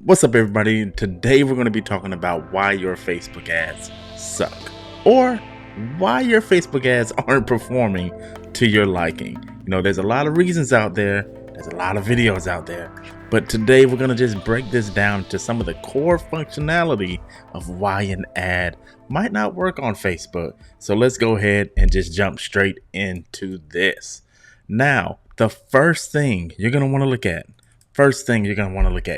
What's up, everybody? Today we're going to be talking about why your Facebook ads suck, or why your Facebook ads aren't performing to your liking. There's a lot of reasons out there, there's a lot of videos out there, but today we're going to just break this down to some of the core functionality of why an ad might not work on Facebook. So let's go ahead and just jump straight into this. Now, the first thing you're going to want to look at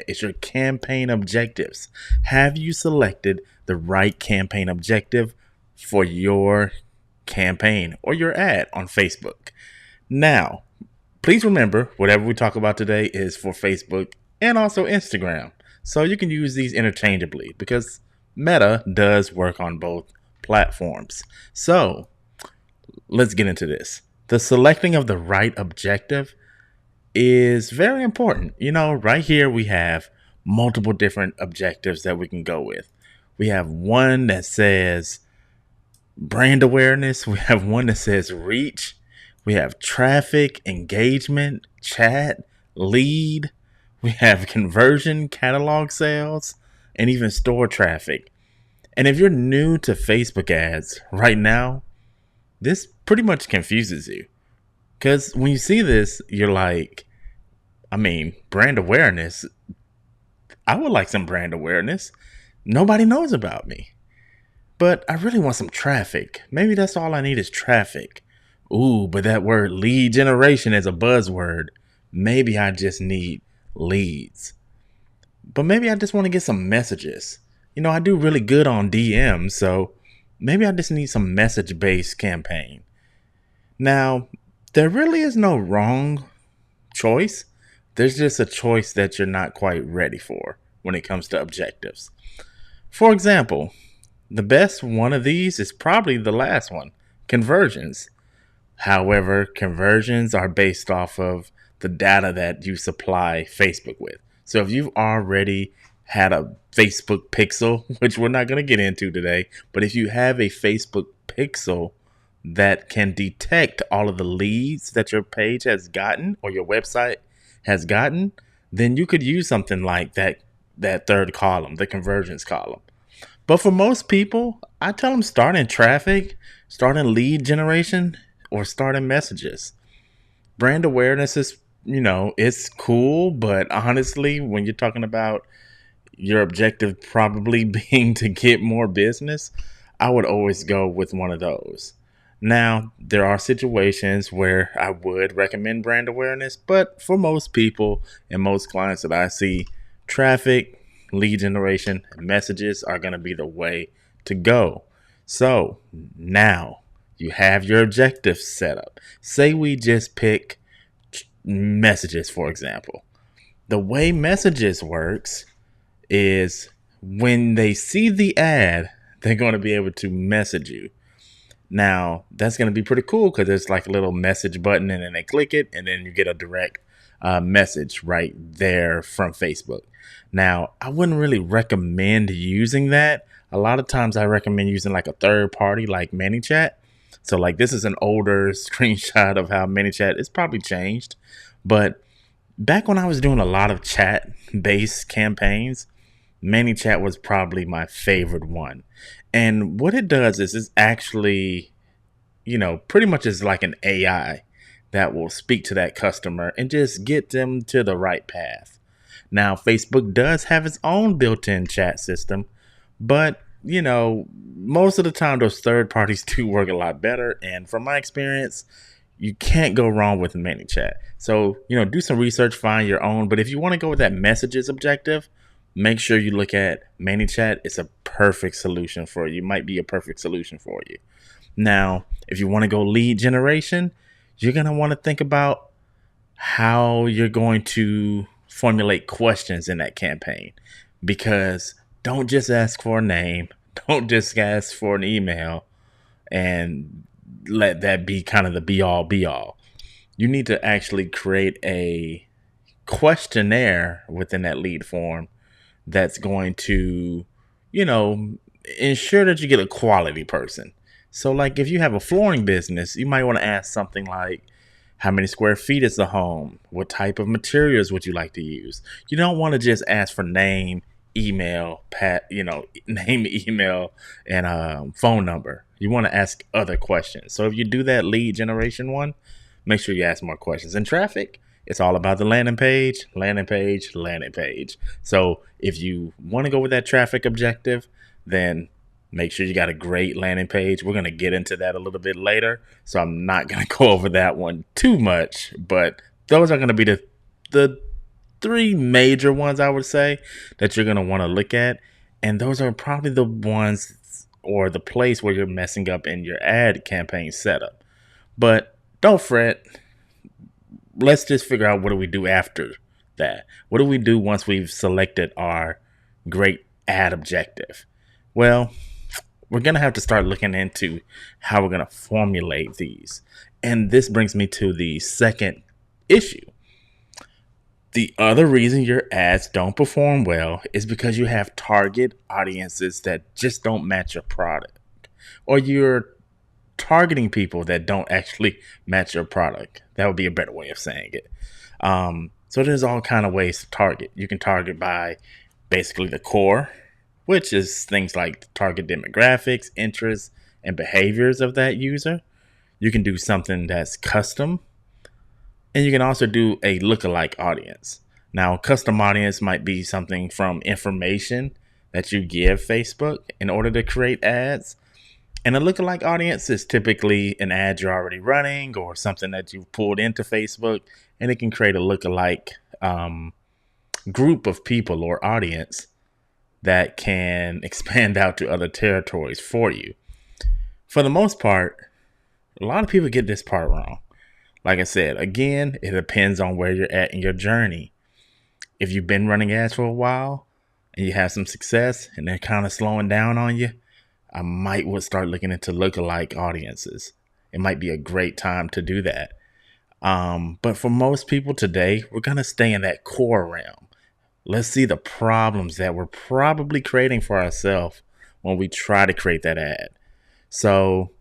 is your campaign objectives. Have you selected the right campaign objective for your campaign or your ad on Facebook? Now, please remember, whatever we talk about today is for Facebook and also Instagram. So you can use these interchangeably because Meta does work on both platforms. So let's get into this. The selecting of the right objective is very important. Right here we have multiple different objectives that we can go with. We have one that says brand awareness. We have one that says reach. We have traffic, engagement, chat, lead. We have conversion, catalog sales, and even store traffic. And if you're new to Facebook ads right now, this pretty much confuses you. Because when you see this, you're like, brand awareness. I would like some brand awareness. Nobody knows about me. But I really want some traffic. Maybe that's all I need is traffic. Ooh, but that word lead generation is a buzzword. Maybe I just need leads. But maybe I just want to get some messages. I do really good on DM, so maybe I just need some message-based campaign. Now, there really is no wrong choice. There's just a choice that you're not quite ready for when it comes to objectives. For example, the best one of these is probably the last one, conversions. However, conversions are based off of the data that you supply Facebook with. So if you've already had a Facebook pixel, which we're not going to get into today, but if you have a Facebook pixel that can detect all of the leads that your page has gotten or your website has gotten, then you could use something like that third column, the conversions column. But for most people, I tell them start in traffic, start in lead generation, or start in messages. Brand awareness is, it's cool, but honestly, when you're talking about your objective probably being to get more business, I would always go with one of those. Now, there are situations where I would recommend brand awareness, but for most people and most clients that I see, traffic, lead generation, and messages are going to be the way to go. So now you have your objectives set up. Say we just pick messages, for example. The way messages works is when they see the ad, they're going to be able to message you. Now, that's going to be pretty cool because there's like a little message button and then they click it and then you get a direct message right there from Facebook. Now, I wouldn't really recommend using that. A lot of times I recommend using like a third party like ManyChat. So like this is an older screenshot of how ManyChat is probably changed. But back when I was doing a lot of chat-based campaigns, ManyChat was probably my favorite one. And what it does is it's actually, pretty much is like an AI that will speak to that customer and just get them to the right path. Now, Facebook does have its own built-in chat system, but, most of the time those third parties do work a lot better. And from my experience, you can't go wrong with ManyChat. So, do some research, find your own. But if you want to go with that messages objective, make sure you look at ManyChat. It's a perfect solution for you. It might be a perfect solution for you. Now, if you want to go lead generation, you're going to want to think about how you're going to formulate questions in that campaign. Because don't just ask for a name. Don't just ask for an email and let that be kind of the be all. You need to actually create a questionnaire within that lead form that's going to, ensure that you get a quality person. So like if you have a flooring business, you might want to ask something like, How many square feet is the home? What type of materials would you like to use? You don't want to just ask for name, email, name, email, and phone number. You want to ask other questions. So if you do that lead generation one, make sure you ask more questions. In traffic, it's all about the landing page, landing page, landing page. So if you want to go with that traffic objective, then make sure you got a great landing page. We're going to get into that a little bit later, so I'm not going to go over that one too much, but those are going to be the three major ones I would say that you're going to want to look at, and those are probably the ones or the place where you're messing up in your ad campaign setup. But don't fret. Let's just figure out what do we do after that. What do we do once we've selected our great ad objective? Well, we're going to have to start looking into how we're going to formulate these. And this brings me to the second issue. The other reason your ads don't perform well is because you have target audiences that just don't match your product, or you're targeting people that don't actually match your product. That would be a better way of saying it. So there's all kind of ways to target. You can target by basically the core, which is things like target demographics, interests, and behaviors of that user. You can do something that's custom, and you can also do a lookalike audience. Now, custom audience might be something from information that you give Facebook in order to create ads. And a lookalike audience is typically an ad you're already running or something that you've pulled into Facebook, and it can create a lookalike group of people or audience that can expand out to other territories for you. For the most part, a lot of people get this part wrong. Like I said, again, it depends on where you're at in your journey. If you've been running ads for a while and you have some success and they're kind of slowing down on you, I might start looking into lookalike audiences. It might be a great time to do that. But for most people today, we're going to stay in that core realm. Let's see the problems that we're probably creating for ourselves when we try to create that ad. So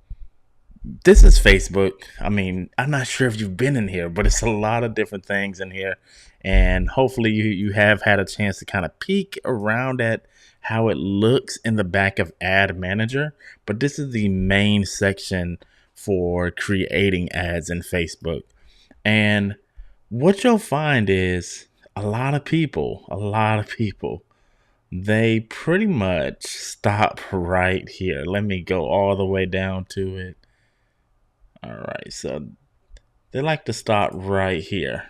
this is Facebook. I mean, I'm not sure if you've been in here, but it's a lot of different things in here. And hopefully you have had a chance to kind of peek around at how it looks in the back of Ad Manager. But this is the main section for creating ads in Facebook. And what you'll find is a lot of people, they pretty much stop right here. Let me go all the way down to it. All right, so they like to stop right here.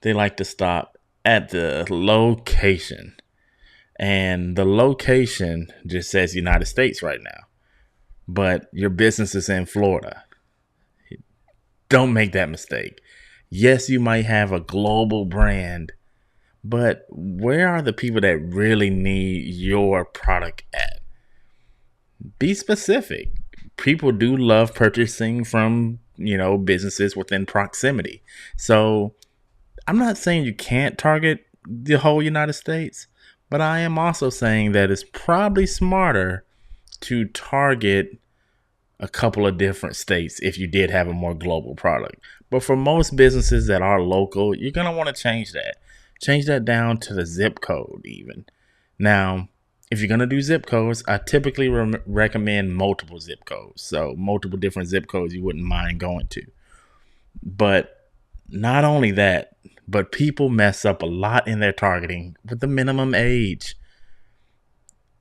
They like to stop at the location. And the location just says United States right now. But your business is in Florida. Don't make that mistake. Yes, you might have a global brand, but where are the people that really need your product at? Be specific. People do love purchasing from, businesses within proximity. So I'm not saying you can't target the whole United States, but I am also saying that it's probably smarter to target a couple of different states if you did have a more global product. But for most businesses that are local, you're going to want to change that. Change that down to the zip code even. Now, if you're going to do zip codes, I typically recommend multiple zip codes. So multiple different zip codes you wouldn't mind going to. But not only that, but people mess up a lot in their targeting with the minimum age.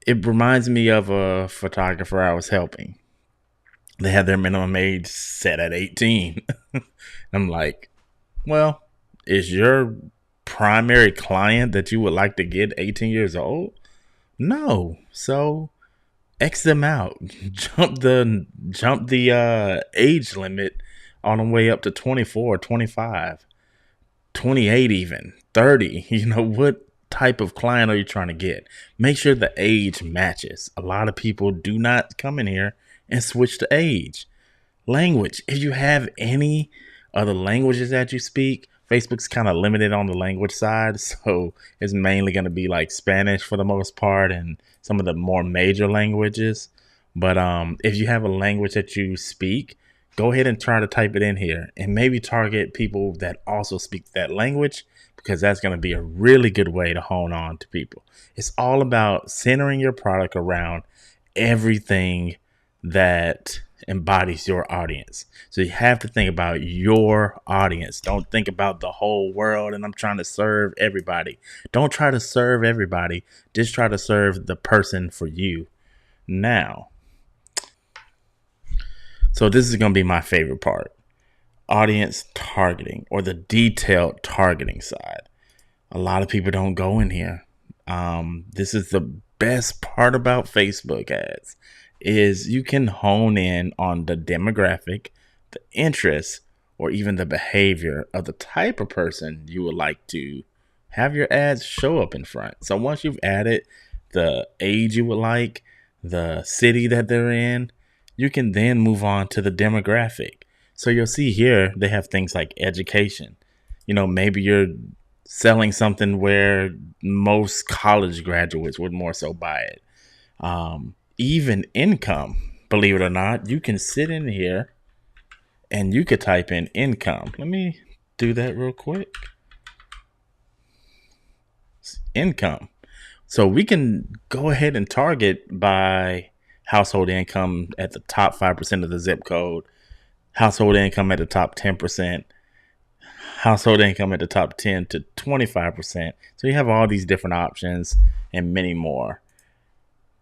It reminds me of a photographer I was helping. They had their minimum age set at 18. I'm like, well, is your primary client that you would like to get 18 years old? No. So X them out. Jump the age limit all the way up to 24, 25, 28 even, 30. What type of client are you trying to get? Make sure the age matches. A lot of people do not come in here and switch to age. Language. If you have any other languages that you speak, Facebook's kind of limited on the language side. So it's mainly going to be like Spanish for the most part and some of the more major languages. But if you have a language that you speak, go ahead and try to type it in here and maybe target people that also speak that language, because that's going to be a really good way to hone on to people. It's all about centering your product around everything that embodies your audience. So you have to think about your audience. Don't think about the whole world and I'm trying to serve everybody. Don't try to serve everybody. Just try to serve the person for you. Now, so this is going to be my favorite part. Audience targeting, or the detailed targeting side. A lot of people don't go in here. This is the best part about Facebook ads, is you can hone in on the demographic, the interests, or even the behavior of the type of person you would like to have your ads show up in front. So once you've added the age you would like, the city that they're in, you can then move on to the demographic. So you'll see here they have things like education. Maybe you're selling something where most college graduates would more so buy it. Even income, believe it or not, you can sit in here and you could type in income. Let me do that real quick. Income. So we can go ahead and target by household income at the top 5% of the zip code, household income at the top 10%, household income at the top 10 to 25%. So you have all these different options and many more.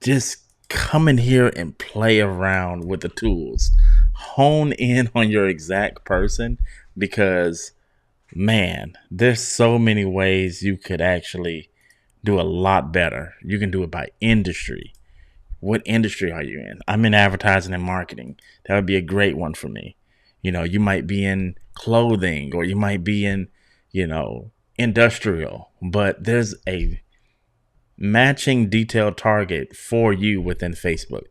Just come in here and play around with the tools. Hone in on your exact person, because, man, there's so many ways you could actually do a lot better. You can do it by industry. What industry are you in? I'm in advertising and marketing. That would be a great one for me. You might be in clothing, or you might be in, industrial, but there's a matching detailed target for you within Facebook.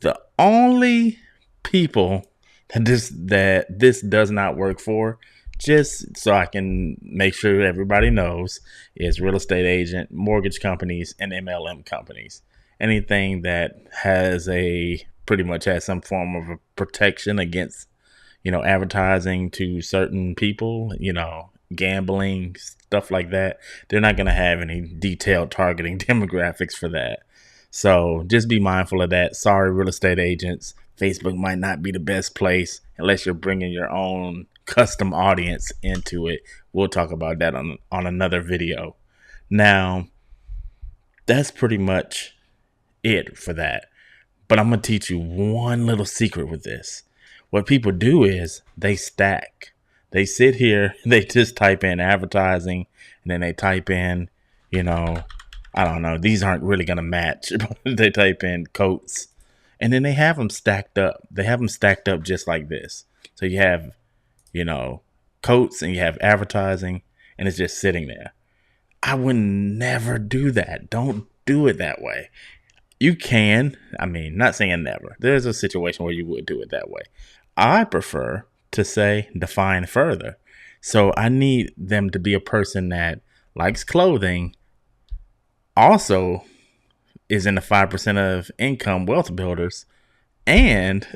The only people that this does not work for, just so I can make sure everybody knows, is real estate agent, mortgage companies, and MLM companies. Anything that pretty much has some form of a protection against, advertising to certain people, gambling, stuff like that. They're not going to have any detailed targeting demographics for that. So just be mindful of that. Sorry, real estate agents. Facebook might not be the best place unless you're bringing your own custom audience into it. We'll talk about that on another video. Now, that's pretty much it for that. But I'm going to teach you one little secret with this. What people do is they stack. They sit here, they just type in advertising, and then they type in, I don't know, these aren't really going to match. They type in coats, and then they have them stacked up. They have them stacked up just like this. So you have, coats, and you have advertising, and it's just sitting there. I would never do that. Don't do it that way. You can, not saying never. There's a situation where you would do it that way. I prefer to say define further. So I need them to be a person that likes clothing, also is in the 5% of income wealth builders, and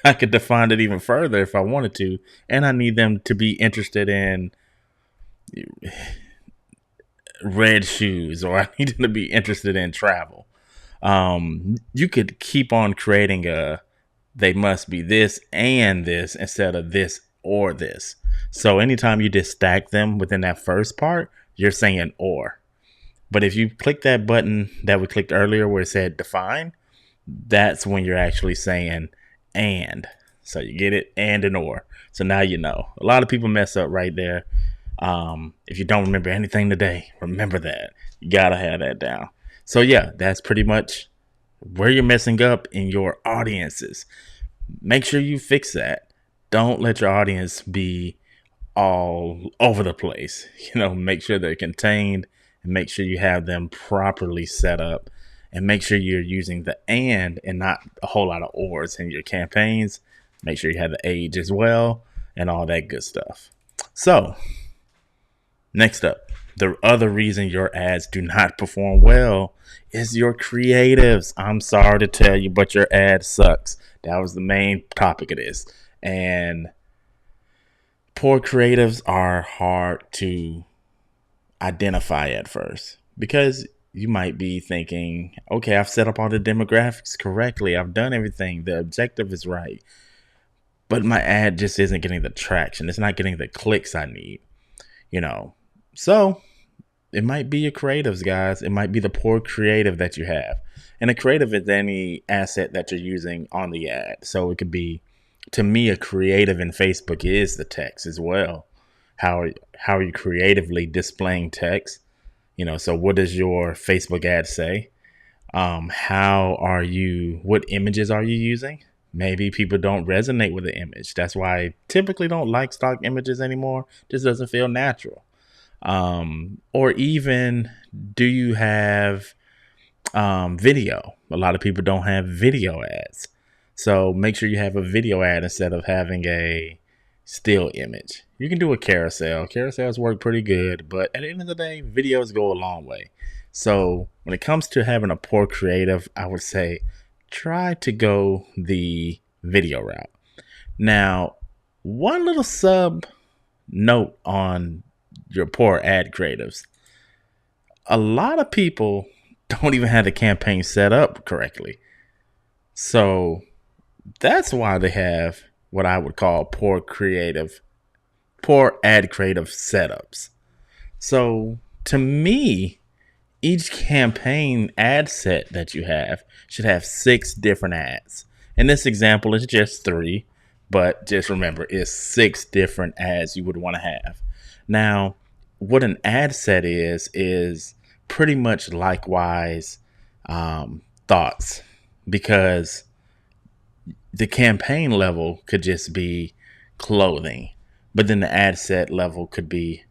I could define it even further if I wanted to. And I need them to be interested in red shoes, or I need them to be interested in travel. You could keep on creating they must be this and this instead of this or this. So anytime you just stack them within that first part, you're saying or. But if you click that button that we clicked earlier where it said define, that's when you're actually saying and. So you get it, and an or. So now you know. A lot of people mess up right there. If you don't remember anything today, remember that. You gotta have that down. So yeah, that's pretty much where you're messing up in your audiences. Make sure you fix that. Don't let your audience be all over the place. Make sure they're contained, and make sure you have them properly set up, and make sure you're using the and not a whole lot of ors in your campaigns. Make sure you have the age as well and all that good stuff. So next up, the other reason your ads do not perform well is your creatives. I'm sorry to tell you, but your ad sucks. That was the main topic of this. And poor creatives are hard to identify at first because you might be thinking, okay, I've set up all the demographics correctly. I've done everything. The objective is right. But my ad just isn't getting the traction. It's not getting the clicks I need, you know. So it might be your creatives, guys. It might be the poor creative that you have. And a creative is any asset that you're using on the ad. So it could be, to me, a creative in Facebook is the text as well. How are you creatively displaying text? You know, so what does your Facebook ad say? What images are you using? Maybe people don't resonate with the image. That's why I typically don't like stock images anymore. Just doesn't feel natural. Or even, do you have video? A lot of people don't have video ads. So make sure you have a video ad instead of having a still image. You can do a carousel. Carousels work pretty good, but at the end of the day, videos go a long way. So when it comes to having a poor creative, I would say try to go the video route. Now, one little sub note on your poor ad creatives. A lot of people don't even have the campaign set up correctly. So that's why they have what I would call poor ad creative setups. So to me, each campaign ad set that you have should have 6 different ads. In this example, it's just 3, but just remember, it's 6 different ads you would want to have. Now, what an ad set is pretty much likewise thoughts, because the campaign level could just be clothing, but then the ad set level could be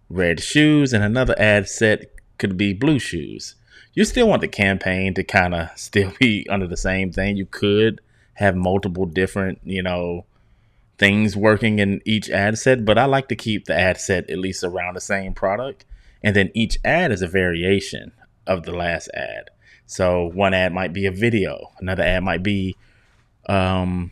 red shoes, and another ad set could be blue shoes. You still want the campaign to kind of still be under the same thing. You could have multiple different, things working in each ad set, but I like to keep the ad set at least around the same product. And then each ad is a variation of the last ad. So one ad might be a video, another ad might be a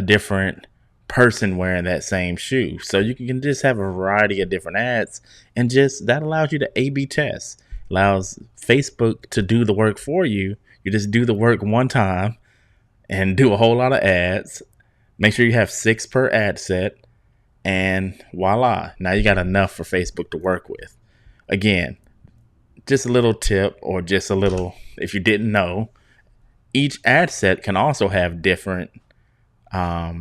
different person wearing that same shoe. So you can just have a variety of different ads, and just that allows you to A/B test, allows Facebook to do the work for you. You just do the work one time and do a whole lot of ads. Make sure you have 6 per ad set, and voila, now you got enough for Facebook to work with. Again, just a little tip, or just a little, if you didn't know, each ad set can also have different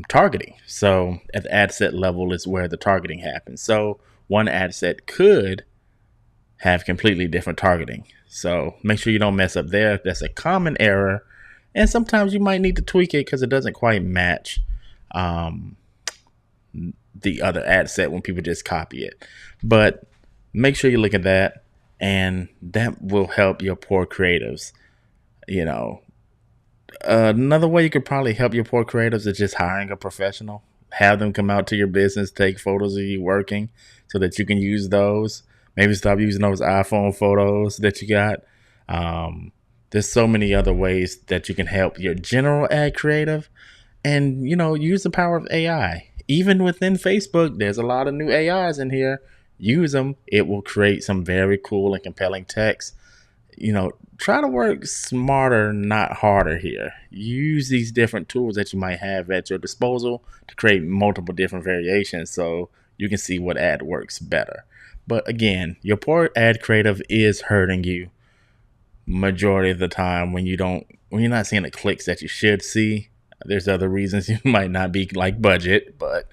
targeting. So at the ad set level is where the targeting happens. So one ad set could have completely different targeting. So make sure you don't mess up there. That's a common error. And sometimes you might need to tweak it because it doesn't quite match the other ad set when people just copy it. But make sure you look at that, and that will help your poor creatives. Another way you could probably help your poor creatives is just hiring a professional. Have them come out to your business, take photos of you working so that you can use those. Maybe stop using those iPhone photos that you got. There's so many other ways that you can help your general ad creative, and, use the power of AI. Even within Facebook, there's a lot of new AIs in here. Use them. It will create some very cool and compelling text. Try to work smarter, not harder here. Use these different tools that you might have at your disposal to create multiple different variations so you can see what ad works better. But again, your poor ad creative is hurting you majority of the time when you're not seeing the clicks that you should see. There's other reasons. You might not be like budget, but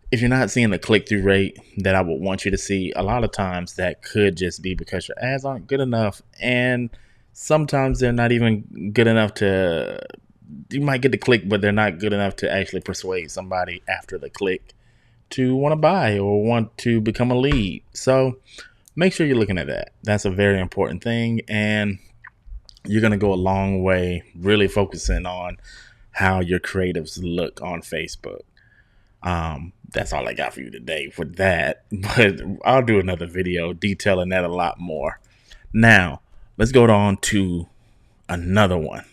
if you're not seeing the click-through rate that I would want you to see, a lot of times that could just be because your ads aren't good enough, and sometimes they're not even good enough to, you might get the click, but they're not good enough to actually persuade somebody after the click to want to buy or want to become a lead. So make sure you're looking at that. That's a very important thing, and you're going to go a long way really focusing on how your creatives look on Facebook. That's all I got for you today for that, but I'll do another video detailing that a lot more. Now, let's go on to another one.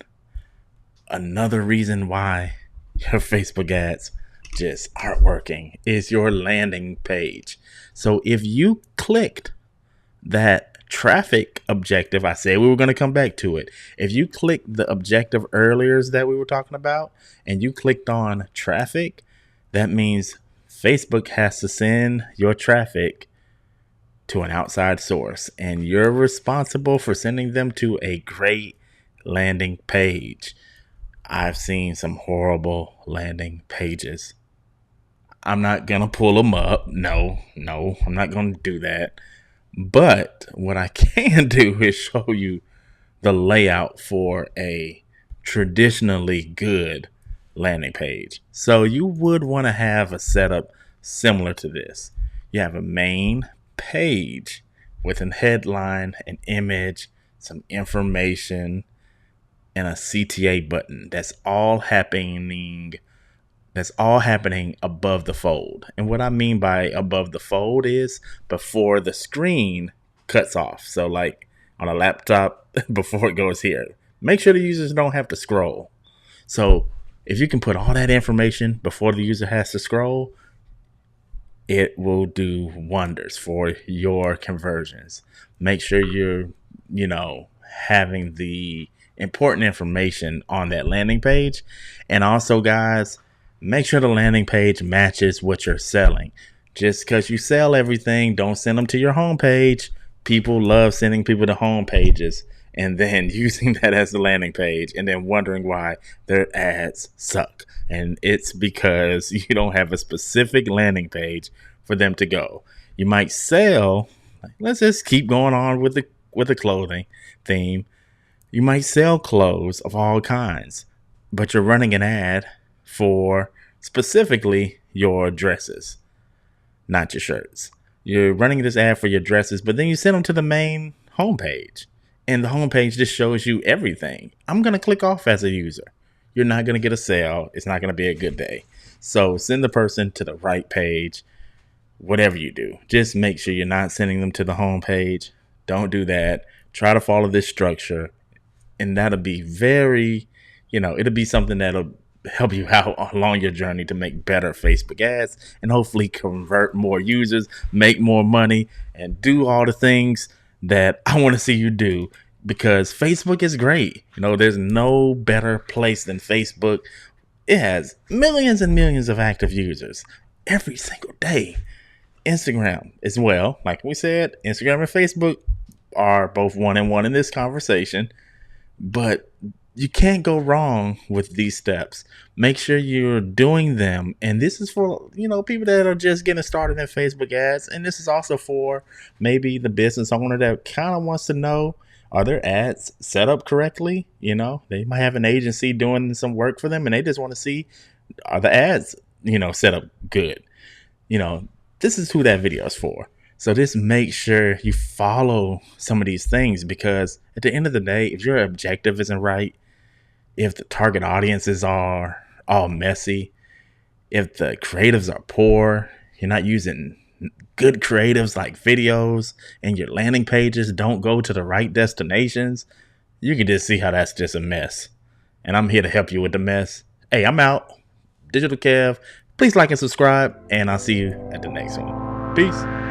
Another reason why your Facebook ads just aren't working is your landing page. So if you clicked that traffic objective, I said we were going to come back to it. If you clicked the objective earlier that we were talking about and you clicked on traffic, that means Facebook has to send your traffic to an outside source, and you're responsible for sending them to a great landing page. I've seen some horrible landing pages. I'm not going to pull them up. No, I'm not going to do that. But what I can do is show you the layout for a traditionally good landing page. So you would want to have a setup similar to this. You have a main page with a headline, an image, some information, and a CTA button. That's all happening above the fold. And what I mean by above the fold is before the screen cuts off. So like on a laptop, before it goes here, make sure the users don't have to scroll. So if you can put all that information before the user has to scroll, it will do wonders for your conversions. Make sure you're, having the important information on that landing page. And also, guys, make sure the landing page matches what you're selling. Just because you sell everything, don't send them to your homepage. People love sending people to home pages and then using that as the landing page and then wondering why their ads suck. And it's because you don't have a specific landing page for them to go. You might sell, let's just keep going on with the clothing theme. You might sell clothes of all kinds, but you're running an ad for specifically your dresses, not your shirts. You're running this ad for your dresses, but then you send them to the main homepage, and the homepage just shows you everything. I'm going to click off as a user. You're not going to get a sale. It's not going to be a good day. So send the person to the right page. Whatever you do, just make sure you're not sending them to the homepage. Don't do that. Try to follow this structure, and that'll be very, it'll be something that'll help you out along your journey to make better Facebook ads and hopefully convert more users, make more money, and do all the things that I want to see you do, because Facebook is great. There's no better place than Facebook. It has millions and millions of active users every single day. Instagram as well. Like we said, Instagram and Facebook are both 1-1 in this conversation, but you can't go wrong with these steps. Make sure you're doing them. And this is for, people that are just getting started in Facebook ads. And this is also for maybe the business owner that kind of wants to know, are their ads set up correctly? They might have an agency doing some work for them and they just want to see, are the ads, set up good? This is who that video is for. So just make sure you follow some of these things, because at the end of the day, if your objective isn't right, if the target audiences are all messy, if the creatives are poor, you're not using good creatives like videos, and your landing pages don't go to the right destinations, you can just see how that's just a mess. And I'm here to help you with the mess. Hey, I'm out. Digital Kev. Please like and subscribe, and I'll see you at the next one. Peace.